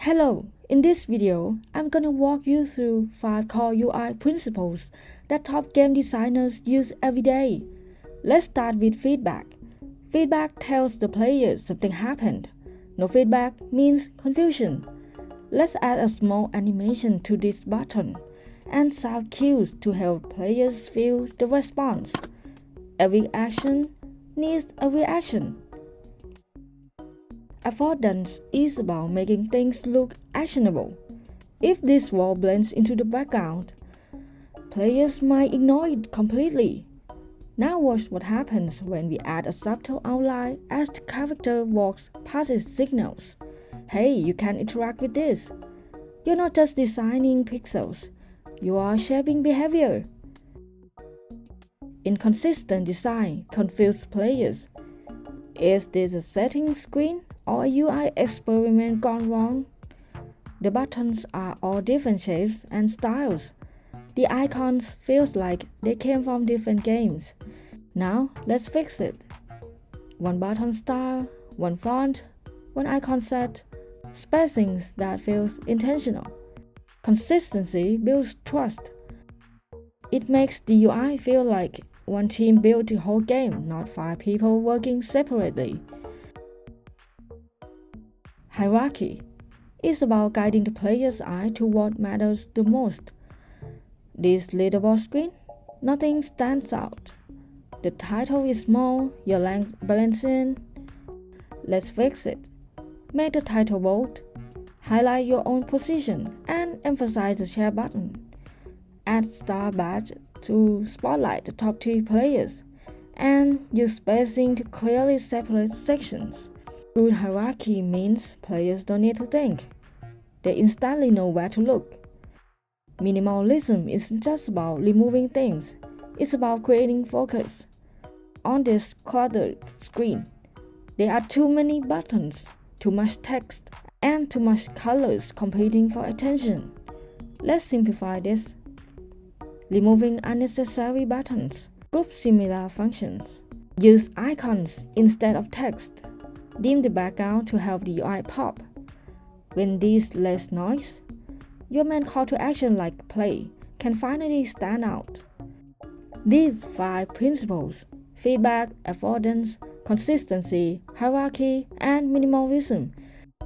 Hello, in this video, I'm gonna walk you through 5 core UI principles that top game designers use every day. Let's start with feedback. Feedback tells the players something happened. No feedback means confusion. Let's add a small animation to this button and sound cues to help players feel the response. Every action needs a reaction. Affordance is about making things look actionable. If this wall blends into the background, players might ignore it completely. Now watch what happens when we add a subtle outline as the character walks past its signals. Hey, you can interact with this. You're not just designing pixels, you are shaping behavior. Inconsistent design confuses players. Is this a setting screen or a UI experiment gone wrong? The buttons are all different shapes and styles. The icons feels like they came from different games. Now let's fix it. One button style, one font, one icon set, spacings that feels intentional. Consistency builds trust. It makes the UI feel like one team built the whole game, not 5 people working separately. Hierarchy is about guiding the player's eye to what matters the most. This leaderboard screen, nothing stands out. The title is small, your length balancing. Let's fix it. Make the title bold, highlight your own position, and emphasize the share button. Add star badge to spotlight the top 3 players, and use spacing to clearly separate sections. Good hierarchy means players don't need to think. They instantly know where to look. Minimalism isn't just about removing things, it's about creating focus. On this cluttered screen, there are too many buttons, too much text, and too much colors competing for attention. Let's simplify this. Removing unnecessary buttons. Group similar functions. Use icons instead of text. Dim the background to help the UI pop. When there's less noise, your main call to action like play can finally stand out. These 5 principles, feedback, affordance, consistency, hierarchy, and minimalism,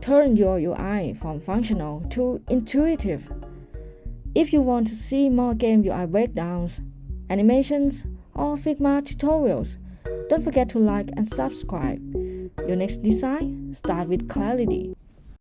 turn your UI from functional to intuitive. If you want to see more game UI breakdowns, animations, or Figma tutorials, don't forget to like and subscribe. Your next design starts with clarity.